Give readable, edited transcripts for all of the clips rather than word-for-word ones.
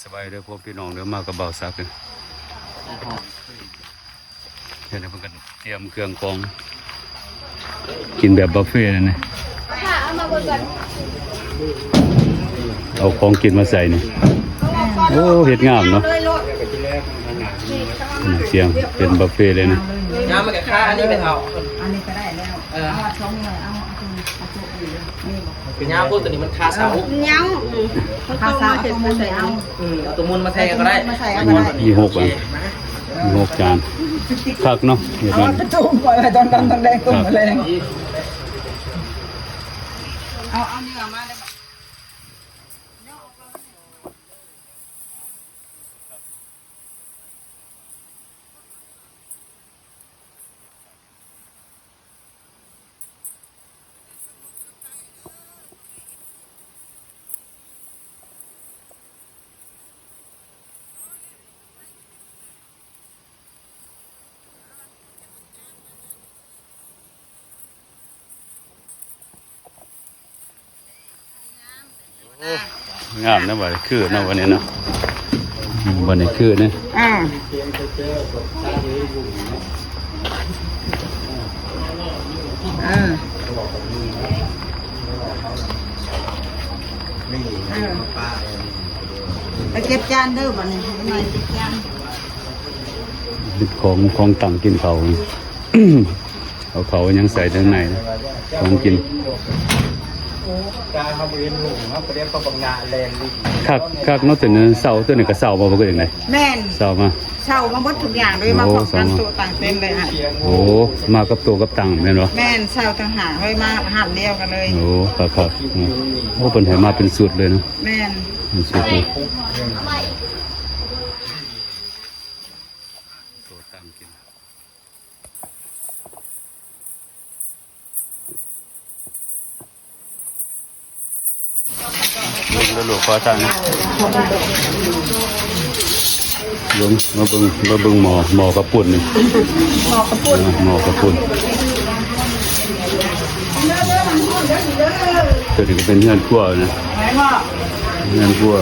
สบายเด้อพวกพี่น้องเด้อมากับเบาซักเลยเดี๋ยวเพิ่นก็เตรียมเครื่องกรองกินแบบบุฟเฟ่ต์นั่นนะเอาของกินมาใส่นี่โอ้เฮ็ดงามเนาะเสียงเป็นบุฟเฟ่ต์เลยนะน้ำมันกับข้าอันนี้เป็นเอาอันนี้ก็ได้แล้วเอาช่องหน่อยเอาเป็นย่าพูดตัวนี้มันคาเสาเงาคาเสาเอามาใส่เอาเอาตัวมุนมาแทงก็ได้มีหกอ่ะมีหกจานคักเนาะเฮ็ดงานตุ้มปล่อยไปตอนแดงตุ้มแรงเอาเนื้อมาได้ป่ะงามนะบ่คือนะวันนี้เนาะวันนี้คือเนี่ยไปเก็บจานเด้อบ่เนี่ยหน่อยเก็บจานของต่างกินเขาเอาเขายังใส่ข้างในนะของกินการทำเรียนหนุ่มครับเรียนประงาแลนด์คักนอกจากนั้นเสาตัวหนึ่งกับเสาบ่ก็อย่างไรแม่นเสามาหมดทุกอย่างเลยมาพร้อมกันตัวต่างเต็มเลยฮะโอ้มากับตัวกับตังแม่นบ่แม่นเสาต่างหากเลยมาหันเดียวกันเลยโอ้ครับโอ้เพิ่นให้มาเป็นสูตรเลยเนาะแม่นเป็นสูตรเลยตัวตังกินแล้วลูกขอทางนะลงมาเบิ่งหมอกระปุ่นนี่หมอกระปุ่นตัวนี้ก็เป็นเงื่อนขั้วนะเงื่อนขั้ว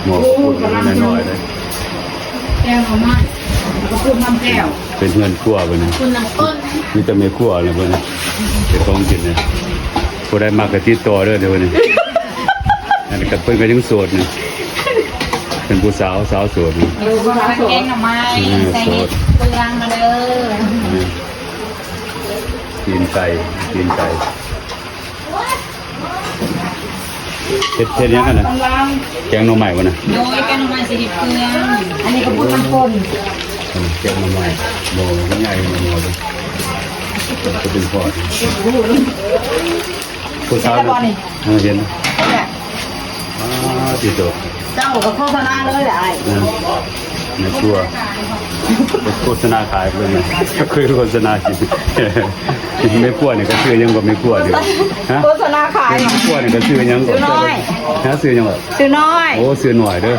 หมอกระปุ่นนิดหน่อยเลยแก้วเขาไม่กระปุ่นน้ำแก้วเป็นเงื่อนขั้วไปนะมีแต่ไม่ขั้วอะไรไปนะจะต้องกินเนี่ยพอได้มากระติดต่อเด้อเดี๋ยวนี้อันนี้กับเพื่อนก็ยังโสดนี่เป็นผู้สาวโสดนี่แกงหน่อไม้ใส่เห็ดเปลืองมาเด้อตีนไก่เฮ็ดยังกันนะแกงหน่อไม้วะนะโดยแกงหน่อไม้ใส่เห็ดเปลืองอันนี้กระปุกน้ำข้นแกงหน่อไม้โบง่ายๆมันเลยจะเป็นพอดผู้สาวเห็นติดตัวเจ้ากับโฆษณาเลยแหละไม่กลัวโฆษณาขายเลยนะก็คือโฆษณากินไม่กลัวเนี่ยก็ซื้อยังก็ไม่กลัวดิฮะโฆษณาขายไม่กลัวเนี่ยก็ซื้อยังก็ซื้อน้อยฮะซื้อยังซื้อน้อยโอ้ซื้อหน่อยเด้อ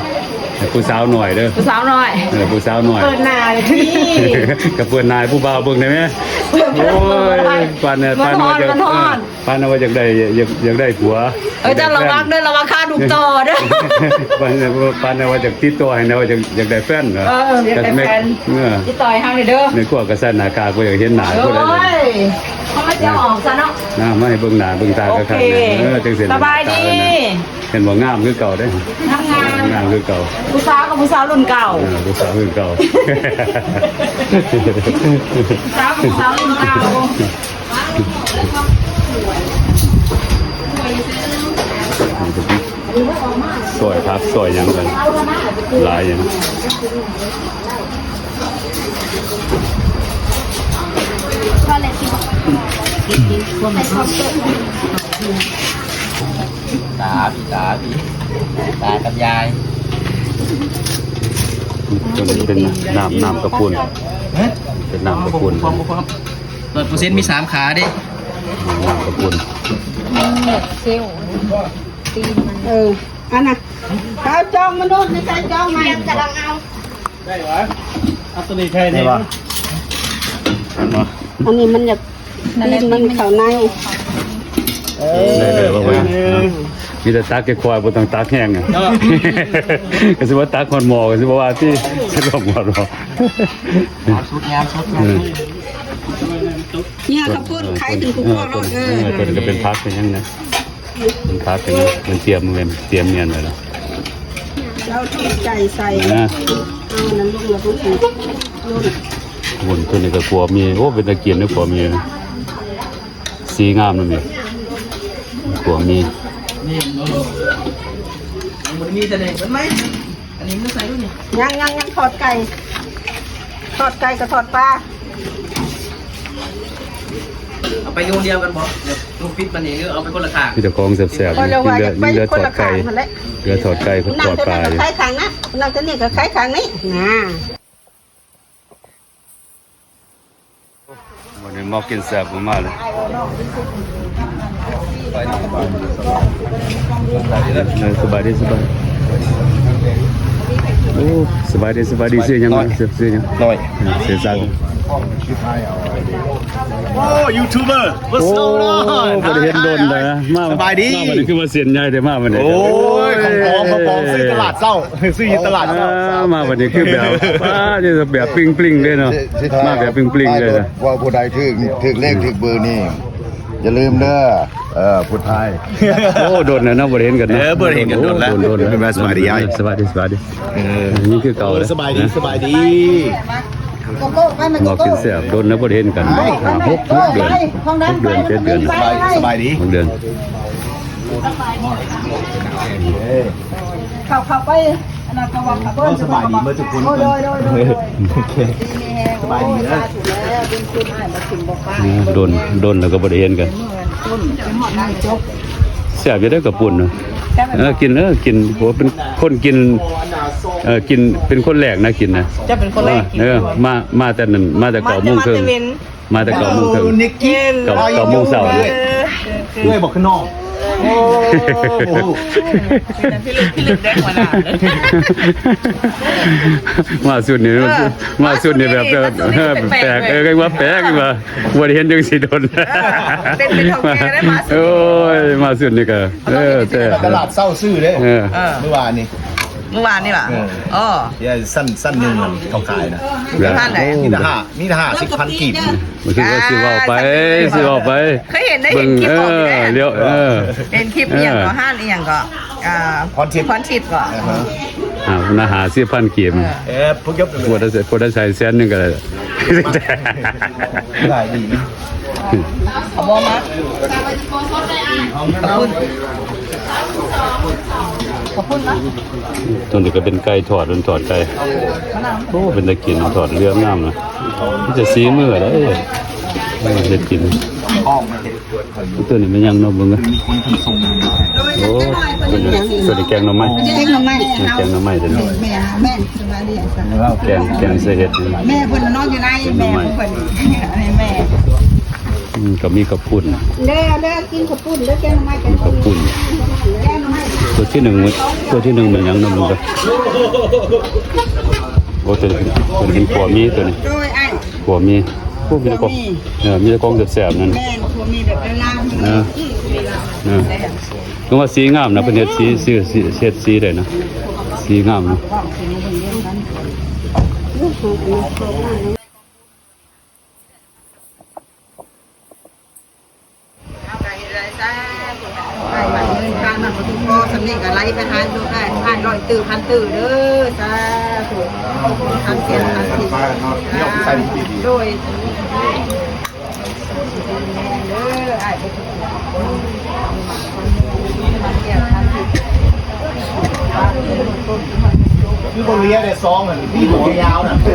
ผู้สาวหน่อยเด้อผู้สาวหน่อยผู้สาวหน่อยเปิดหน้าเลยพี่กับเปิดนายผู้บ่าวเบิ่งได้ไหมโอ้ยปานว่าอยากได้ผัวจะระวังด้วยระวังค่าถูกต่อด้วยปานว่าอยากติดต่อให้นะว่าอยากได้แฟนเหรออยากได้แฟนติดต่อให้เฮาเด้อในกว่าก็สั่นหน้ากากบ่อยากเห็นหน้าก็ได้เขาไม่จะออกซะเนาะนะไม่ให้เบิ่งหน้าเบิ่งตาก็คักจังซี่สบายดีเห็นบ่งามคือเก่าเด้งามคือเก่าผู้สาวกับผู้สาวรุ่นเก่าผู้สาวรุ่นเก่าผู้สาวรุ่นเก่าซอยพักซอยยังกันหลายยังตากับยายตัวนี้เป็นน้ำกระปุนเป็นน้ำกระปุน100%มี3ขาดิน้ำกระปุนเซลตีนมันอันน่ะข้าวจองมนุษย์ในใจจองไหมจะลองเอาได้หรอเอาตัวนี้ใช่ไหมวะอันนี้มันอยากตีนมันเข่าในเลยว่า มีแต่ตักแค่ควายบ่ต้องตักแห้งอ่ะก็สิว่าตักหอดหม้อก็สิว่าที่สิลงหอดหม้อ ชุดงามชุด เนี่ยเขาพูดใครถึงกูพ่อรถตัวนี้ก็เป็นพักเป็นยังนะเป็นพักเป็นมันเตรียมมันเตรียมเมียนไว้แล้ว เราถูกใจใส่ นะ เอาน้ำลงแล้วก็ถูก หุ่นตัวนี้ก็กลัวมีโอ้เป็นตะเกียบนี่กลัวมีนะสีงามนั่นเองกลัวมี นี่มันมีแต่เด็กมันไหมอันนี้มันใส่ด้วยนี่ ยังทอดไก่กับทอดปลา เอาไปโยนเดียวกันบ่เดี๋ยวลูกฟิตมันนี่เอาไปคนละข้าง พี่ตะกองแซ่บๆ ก็ นี่ เรียกว่าจะไป เรือ ค ท น อด ละ ไก่ ขางมันแหละ เรือทอดไก่ทอดปลาอยู่ คล้ายขางนะนั่งจะนี่ก็คล้ายขางนี้นะ วันนี้มอกกินแซ่บมากเลยสบายดีโอ้สบายดีซื้อยังซื้อยัง หน่อย ซื้อซัก โอ้ยูทูบเบอร์ โอ้บ่ได้เห็นโดนเลยนะมาวันนี้คือว่าเสียนใหญ่ได้มาวันนี้ โอ้ยของปลอมซื้อตลาดเศร้าซื้อตลาดเศร้า มาวันนี้คือแบบนี่แบบปลิ้งเลยเนาะมาแบบปลิ้งเลยนะ ว่าผู้ใดถึกเลขถึกเบอร์นี่อย่าลืมเด้อผู้ไทย โอ้โดนนะบ่ได้เห็นกันนะ บ่ได้เห็นกันโดนแล้ว เป็นสบายดีสบายดีนี่คือเก่าแล้ว สบายดี โกโก้ไปมัน มอกกินแซ่บโดนนะบ่ได้เห็นกัน6เดือน7เดือน สบายดี 6เดือน เข้าไปอันนั้นก็ว่าขับรถ สบายดีเมื่อทุกคน โดย สบายดีนะ ถูกแล้วเป็นคุณอ่านมาถึงบอกว่า โดนแล้วก็บ่ได้เห็นกัน ต้นเป็นหอดนางจบ แซ่บอยู่ได้กับปุ่นเนาะกินโหเป็นคนกินกินเป็นคนแรกนะกินนะ จะเป็นคนแรก มาแต่นั้นมาแต่9:30นมาแต่9:30น นิกกี้ 9:00 นเช้า ด้วยบอกข้างนอกโอ้ พี่ลึกได้หัวหน้า มาสุดนี่แบบแปลกกันว่าแปลกว่าบ่ได้เห็นจังสิโดนโอ้ยมาสุดนี่ก็แต่ ตลาดเศร้าซื่อเลยเมื่อวานนี่ล่ะอ๋อสั้นนึงมันเขาขายนะมีทหาร10,000 กีบ มันคือว่าสิเว้าไปเคยเห็นได้เห็นคลิปของพี่แม่ เลี้ยว เห็นคลิปอย่างก็ห้านอีหยังก็พรทิพย์ พรทิพย์ก็ นาหา10,000 กีบ พวกยบ พวได้ใช้แสนนึงก็ได้ ได้ดีนะ เอาบ่มาขอบคุณนะ ตรงนี้ก็เป็นไก่ทอดไก่โอ้เป็นตะกินทอดเรื่องงามนะมันจะสีมือได้เฮ็ดกินตัวนี้มันยังเนาะเบิ่งโอ้ตัวนี้แกงหน่อไม้ เด็กน้องไม้ แกงหน่อไม้ตัวนี้ แม่สบายดี แกงใส่เห็ด แม่เพิ่นนอนอยู่ในแม่เพิ่นแม่ ก็มีข้าวปุ้น เด้อกินข้าวปุ้นเด้อแกงน้องไม้กัน ข้าวปุ้น แกงน้องไม้ ตัวที่หนึ่งมันยังเนาะมึงก็โอ้ตัวนี้เป็นขัวมีตัวนี้ โดยไอ้ ขัวมีพวกมีกองมีกองแสบๆนั่น แม่ผัวมีแบบลาว ก็ว่าสีงามนะเป็นเฮ็ดสีได้นะสีงามนะ ไอ้บ้านเงินทางนั้นบ่ถูกพอสำเนียงก็ไหลไปทานดูได้ทานร้อยตื่นพันตื่นเด้อสาธุทางเสียงทางที่โดยเด้อไอ้บ่ถูกคือบนเรียเนี่ยซองอ่ะพี่หัวยาวน่ะไป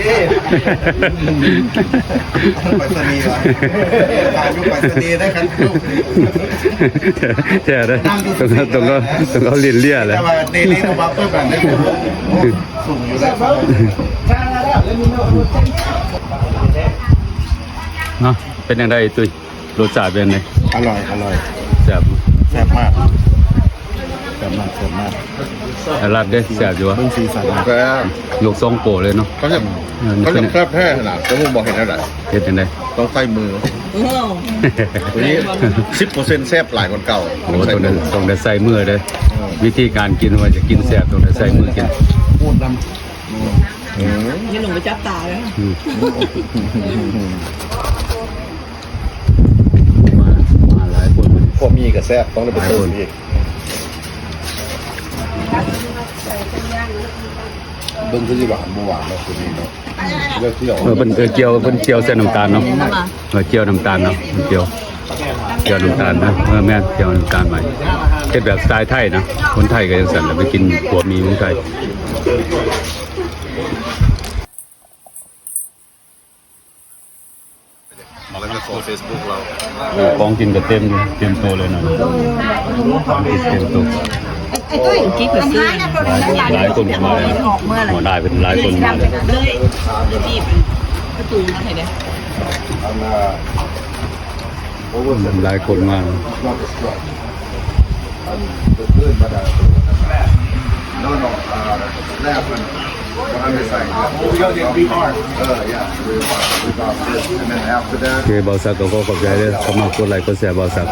ดีไปสนีว่ะการยุคไปสนีได้กันลูก แท้ได้ต้องเขาเลียนเลี่ยเลย แต่ว่าเดลี่ต้องมาเพิ่มแบบนี้สูงอยู่แล้ว เนาะเป็นยังไงตุ้ยรสชาติเป็นไง อร่อย แซ่บ แซ่บมาก สามารถสามารถ อาลัดเด้แซ่บอยู่วะ เบิ่งสีสัน แซ่บ ยกซองโปะเลยเนาะ เขาจะแซ่บแท้ขนาดแต่ผมบอกเห็นอะไร เฮ็ดจังได๋ ต้องใส่มือ โอ้ ตัวนี้ 10%แซ่บหลายกว่าเก่า โอ้ต้องได้ใส่มือเด้วิธีการกินว่าจะกินแซ่บต้องได้ใส่มือกิน พูดน ยหนุ่มไปจับตาเลย อืมมาหลายคนมัน พวกมีกับแซ่บต้องได้ไปเติมอีกเบิ่งคือสิหวานบ่หวานเนาะตัวนี้เนาะเลือกที่ออก เพิ่นเจียวใส่น้ำตาลเนาะเจียวน้ำตาลเนาะเจียวน้ำตาลนะแม่เจียวน้ำตาลใหม่เฮ็ดแบบสไตล์ไทยนะคนไทยก็จังซั่นแหละไปกินหัวหมีเมืองไทย มาแล้วก็โซเฟซบุ๊กเรา ของกินก็เต็มโตเลยเนาะเต็มโต ไอ้ตุ้ยกิ๊กแบบซื้อ หลายคนมาเลยหัวได้เป็นหลายคนมาเลย เลยจีบประตูมาให้เด้ หลายคนมา โอเคเบาสักก็ขอบใจเลยเข้ามากดไลค์กดแชร์เบาสัก